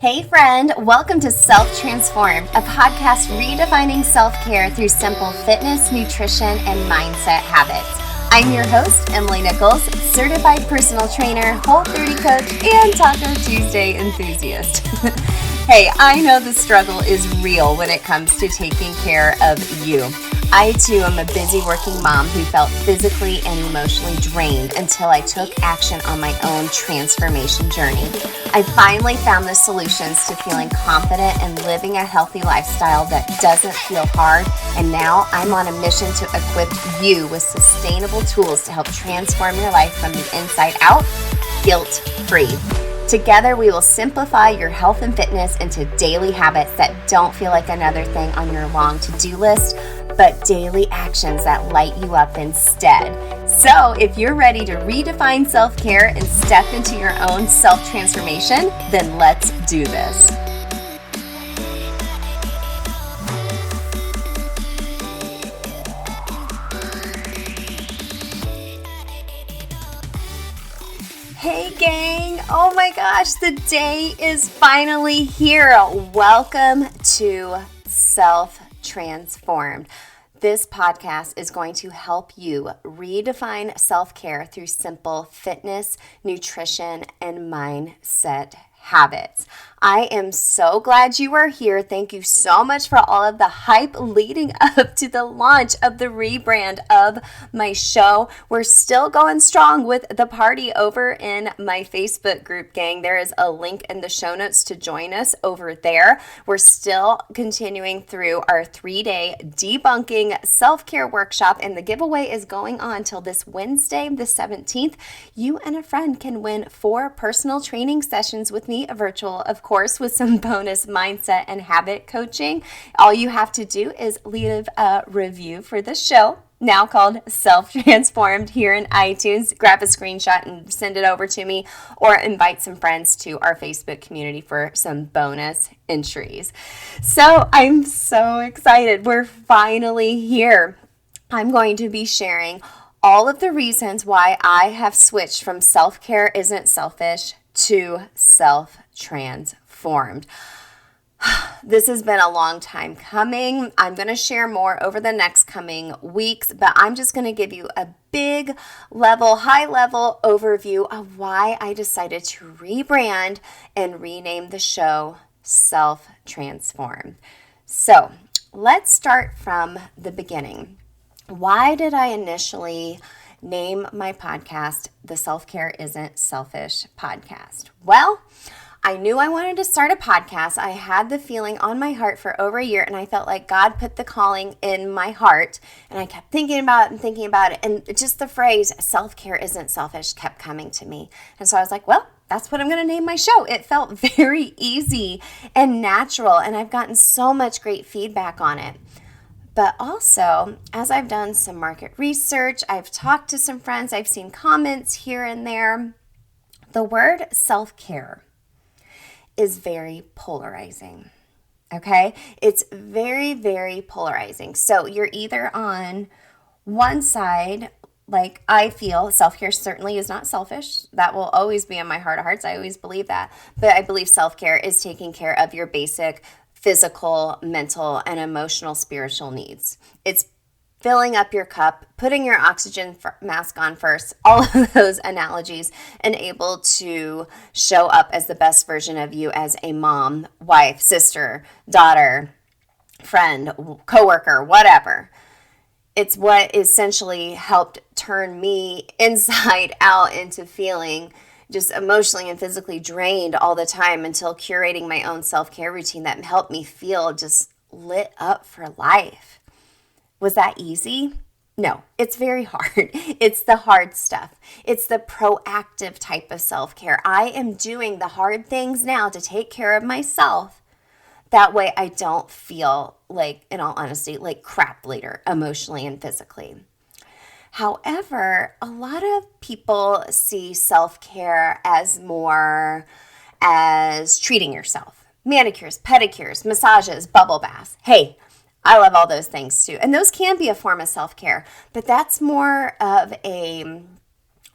Hey friend, welcome to Self Transformed, a podcast redefining self-care through simple fitness, nutrition, and mindset habits. I'm your host, Emily Nichols, certified personal trainer, Whole30 coach, and Taco Tuesday enthusiast. Hey, I know the struggle is real when it comes to taking care of you. I too am a busy working mom who felt physically and emotionally drained until I took action on my own transformation journey. I finally found the solutions to feeling confident and living a healthy lifestyle that doesn't feel hard, and now I'm on a mission to equip you with sustainable tools to help transform your life from the inside out, guilt-free. Together, we will simplify your health and fitness into daily habits that don't feel like another thing on your long to-do list, but daily actions that light you up instead. So if you're ready to redefine self-care and step into your own self-transformation, then let's do this. Hey gang, oh my gosh, the day is finally here. Welcome to Self Transformed. This podcast is going to help you redefine self-care through simple fitness, nutrition, and mindset habits. I am so glad you are here. Thank you so much for all of the hype leading up to the launch of the rebrand of my show. We're still going strong with the party over in my Facebook group, gang. There is a link in the show notes to join us over there. We're still continuing through our 3-day debunking self-care workshop, and the giveaway is going on till this Wednesday, the 17th. You and a friend can win 4 personal training sessions with me, a virtual, of course, with some bonus mindset and habit coaching. All you have to do is leave a review for the show, now called Self Transformed, here in iTunes. Grab a screenshot and send it over to me, or invite some friends to our Facebook community for some bonus entries. So I'm so excited. We're finally here. I'm going to be sharing all of the reasons why I have switched from self-care isn't selfish to self-transformed. This has been a long time coming. I'm going to share more over the next coming weeks, but I'm just going to give you a big level, high level overview of why I decided to rebrand and rename the show Self Transformed. So let's start from the beginning. Why did I initially name my podcast the Self-Care Isn't Selfish podcast? Well, I knew I wanted to start a podcast. I had the feeling on my heart for over a year, and I felt like God put the calling in my heart, and I kept thinking about it, and just the phrase self-care isn't selfish kept coming to me. And so I was like, well, that's what I'm going to name my show. It felt very easy and natural, and I've gotten so much great feedback on it. But also, as I've done some market research, I've talked to some friends, I've seen comments here and there, the word self-care is very polarizing, okay? It's very, very polarizing. So you're either on one side, like I feel self-care certainly is not selfish. That will always be in my heart of hearts. I always believe that. But I believe self-care is taking care of your basic physical, mental, and emotional, spiritual needs. It's filling up your cup, putting your oxygen mask on first, all of those analogies, and able to show up as the best version of you as a mom, wife, sister, daughter, friend, coworker, whatever. It's what essentially helped turn me inside out into feeling just emotionally and physically drained all the time until curating my own self-care routine that helped me feel just lit up for life. Was that easy? No, it's very hard. It's the hard stuff. It's the proactive type of self-care. I am doing the hard things now to take care of myself. That way I don't feel like, in all honesty, like crap later, emotionally and physically. However, a lot of people see self-care as more as treating yourself. Manicures, pedicures, massages, bubble baths. Hey, I love all those things too. And those can be a form of self-care, but that's more of a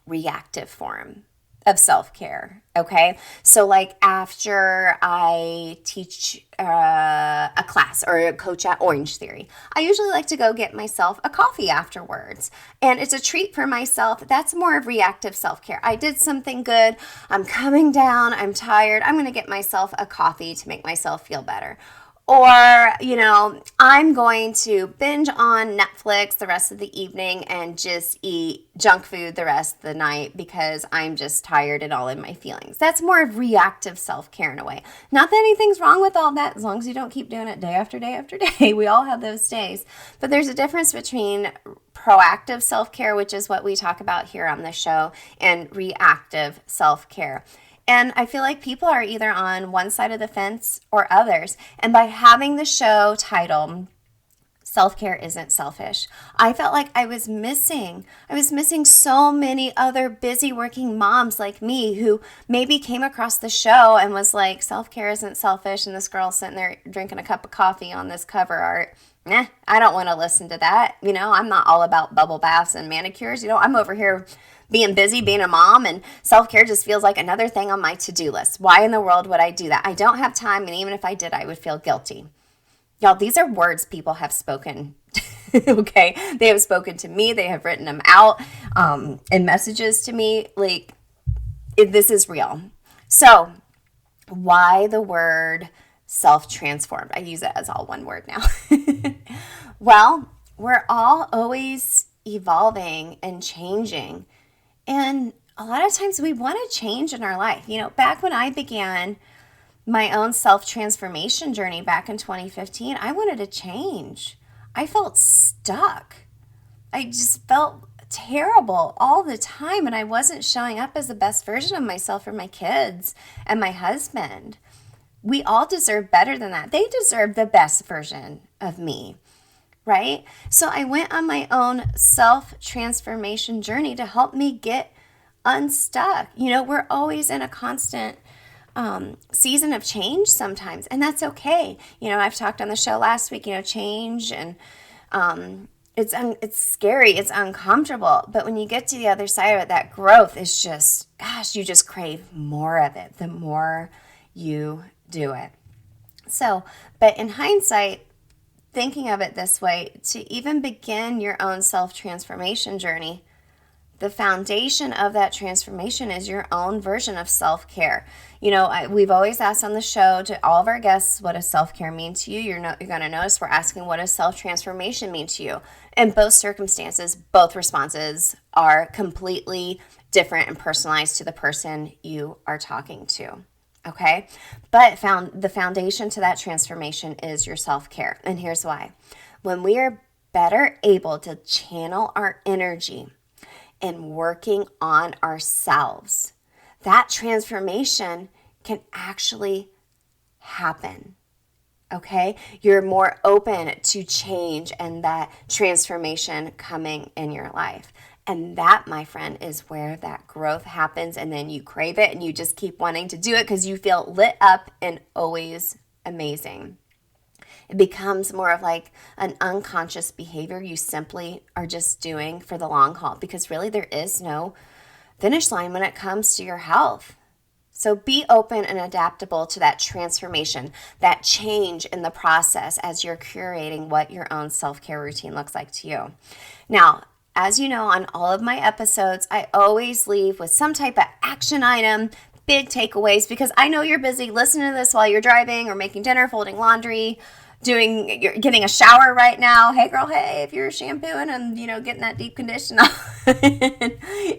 reactive form of self-care, okay? So like after I teach a class or coach at Orange Theory, I usually like to go get myself a coffee afterwards. And it's a treat for myself. That's more of reactive self-care. I did something good. I'm coming down. I'm tired. I'm going to get myself a coffee to make myself feel better. Or, I'm going to binge on Netflix the rest of the evening and just eat junk food the rest of the night because I'm just tired and all in my feelings. That's more of reactive self-care in a way. Not that anything's wrong with all that, as long as you don't keep doing it day after day after day. We all have those days. But there's a difference between proactive self-care, which is what we talk about here on the show, and reactive self-care. And I feel like people are either on one side of the fence or others. And by having the show titled Self-Care Isn't Selfish, I felt like I was missing so many other busy working moms like me who maybe came across the show and was like, self-care isn't selfish, and this girl's sitting there drinking a cup of coffee on this cover art. I don't want to listen to that. I'm not all about bubble baths and manicures. I'm over here being busy, being a mom, and self-care just feels like another thing on my to-do list. Why in the world would I do that? I don't have time, and even if I did, I would feel guilty. Y'all, these are words people have spoken, okay? They have spoken to me. They have written them out in messages to me. Like, this is real. So, why the word self-transformed? I use it as all one word now. Well, we're all always evolving and changing. And a lot of times we want to change in our life. Back when I began my own self-transformation journey back in 2015, I wanted to change. I felt stuck. I just felt terrible all the time, and I wasn't showing up as the best version of myself for my kids and my husband. We all deserve better than that. They deserve the best version of me, right? So I went on my own self-transformation journey to help me get unstuck. We're always in a constant season of change sometimes, and that's okay. I've talked on the show last week, change, and it's scary, it's uncomfortable, but when you get to the other side of it, that growth is just, gosh, you just crave more of it the more you do it. So, but in hindsight, thinking of it this way, to even begin your own self-transformation journey, the foundation of that transformation is your own version of self-care. We've always asked on the show to all of our guests, what does self-care mean to you? You're going to notice we're asking, what does self-transformation mean to you? In both circumstances, both responses are completely different and personalized to the person you are talking to. Okay? But the foundation to that transformation is your self-care. And here's why. When we are better able to channel our energy and working on ourselves, that transformation can actually happen. Okay? You're more open to change and that transformation coming in your life. And that, my friend, is where that growth happens, and then you crave it and you just keep wanting to do it because you feel lit up and always amazing. It becomes more of like an unconscious behavior you simply are just doing for the long haul, because really there is no finish line when it comes to your health. So be open and adaptable to that transformation, that change in the process as you're curating what your own self-care routine looks like to you. Now, as you know, on all of my episodes, I always leave with some type of action item, big takeaways, because I know you're busy listening to this while you're driving or making dinner, folding laundry, you're getting a shower right now. Hey girl, hey, if you're shampooing and getting that deep condition on,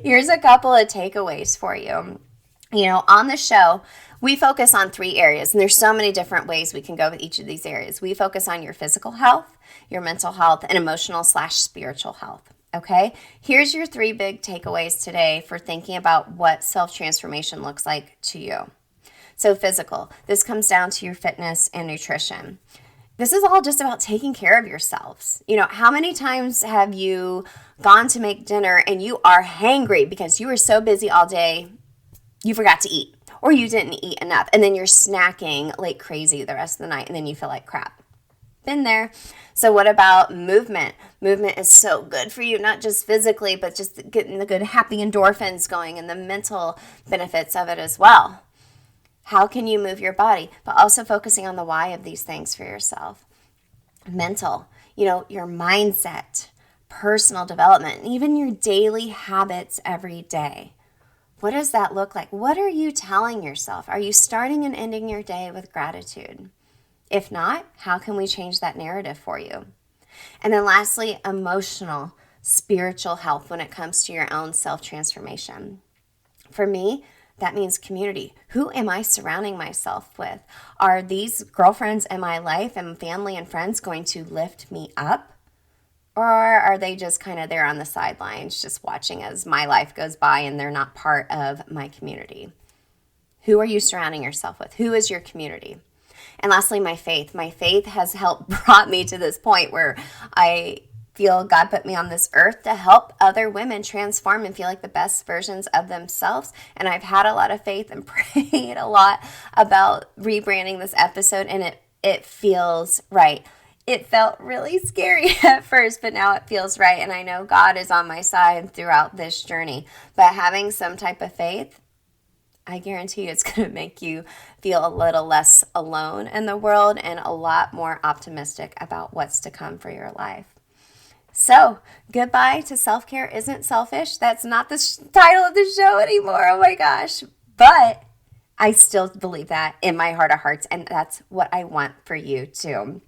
here's a couple of takeaways for you. On the show, we focus on 3 areas, and there's so many different ways we can go with each of these areas. We focus on your physical health, your mental health, and emotional/spiritual health. Okay, here's your 3 big takeaways today for thinking about what self-transformation looks like to you. So physical, this comes down to your fitness and nutrition. This is all just about taking care of yourselves. How many times have you gone to make dinner and you are hangry because you were so busy all day, you forgot to eat, or you didn't eat enough, and then you're snacking like crazy the rest of the night, and then you feel like crap. Been there. So what about movement? Movement is so good for you, not just physically, but just getting the good happy endorphins going and the mental benefits of it as well. How can you move your body? But also focusing on the why of these things for yourself. Mental, your mindset, personal development, and even your daily habits every day. What does that look like? What are you telling yourself? Are you starting and ending your day with gratitude? If not, how can we change that narrative for you? And then lastly, emotional, spiritual health when it comes to your own self-transformation. For me, that means community. Who am I surrounding myself with? Are these girlfriends in my life and family and friends going to lift me up? Or are they just kind of there on the sidelines, just watching as my life goes by and they're not part of my community? Who are you surrounding yourself with? Who is your community? And lastly, my faith. My faith has brought me to this point where I feel God put me on this earth to help other women transform and feel like the best versions of themselves. And I've had a lot of faith and prayed a lot about rebranding this episode, and it feels right. It felt really scary at first, but now it feels right. And I know God is on my side throughout this journey. But having some type of faith, I guarantee you it's going to make you feel a little less alone in the world and a lot more optimistic about what's to come for your life. So, goodbye to Self-Care Isn't Selfish. That's not the title of the show anymore. Oh my gosh. But I still believe that in my heart of hearts, and that's what I want for you too.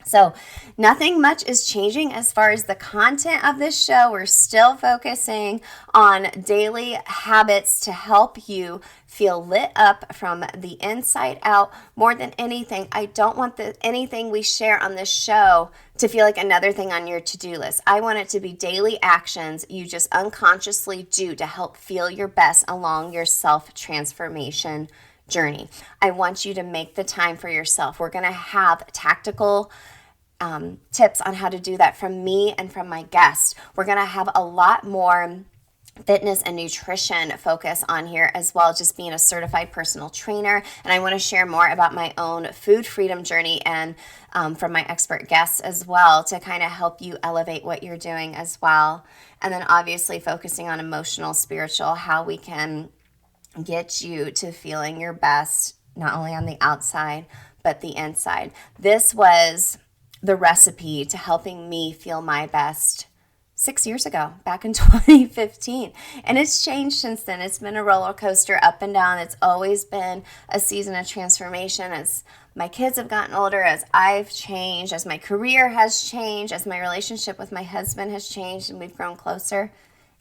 So nothing much is changing as far as the content of this show. We're still focusing on daily habits to help you feel lit up from the inside out. More than anything, I don't want anything we share on this show to feel like another thing on your to-do list. I want it to be daily actions you just unconsciously do to help feel your best along your self-transformation journey. I want you to make the time for yourself. We're going to have tactical tips on how to do that from me and from my guests. We're going to have a lot more fitness and nutrition focus on here as well, just being a certified personal trainer. And I want to share more about my own food freedom journey and from my expert guests as well to kind of help you elevate what you're doing as well. And then obviously focusing on emotional, spiritual, how we can get you to feeling your best, not only on the outside, but the inside. This was the recipe to helping me feel my best 6 years ago, back in 2015. And it's changed since then. It's been a roller coaster up and down. It's always been a season of transformation as my kids have gotten older, as I've changed, as my career has changed, as my relationship with my husband has changed, and we've grown closer.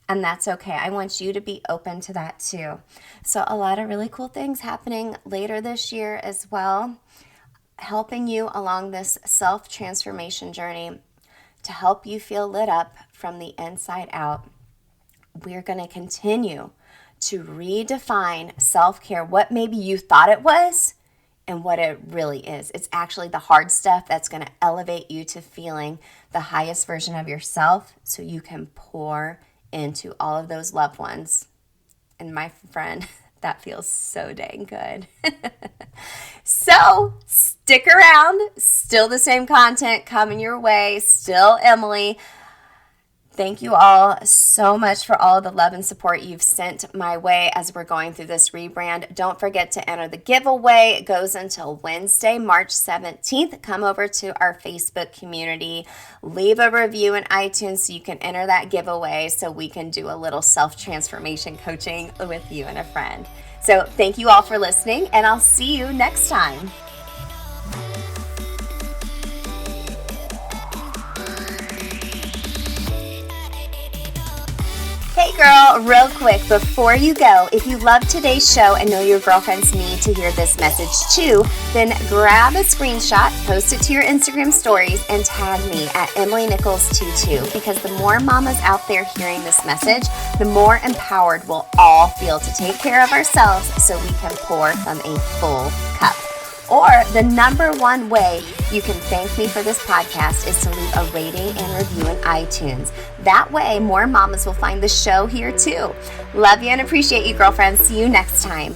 And that's okay. I want you to be open to that too. So a lot of really cool things happening later this year as well, helping you along this self-transformation journey to help you feel lit up from the inside out. We're going to continue to redefine self-care, what maybe you thought it was and what it really is. It's actually the hard stuff that's going to elevate you to feeling the highest version of yourself so you can pour into all of those loved ones. And my friend, that feels so dang good. So stick around. Still the same content coming your way. Still Emily. Thank you all so much for all the love and support you've sent my way as we're going through this rebrand. Don't forget to enter the giveaway. It goes until Wednesday, March 17th. Come over to our Facebook community. Leave a review in iTunes so you can enter that giveaway so we can do a little self-transformation coaching with you and a friend. So thank you all for listening, and I'll see you next time. Hey girl, real quick, before you go, if you love today's show and know your girlfriends need to hear this message too, then grab a screenshot, post it to your Instagram stories, and tag me at EmilyNichols22, because the more mamas out there hearing this message, the more empowered we'll all feel to take care of ourselves so we can pour from a full cup. Or the number one way you can thank me for this podcast is to leave a rating and review in iTunes. That way, more mamas will find the show here too. Love you and appreciate you, girlfriends. See you next time.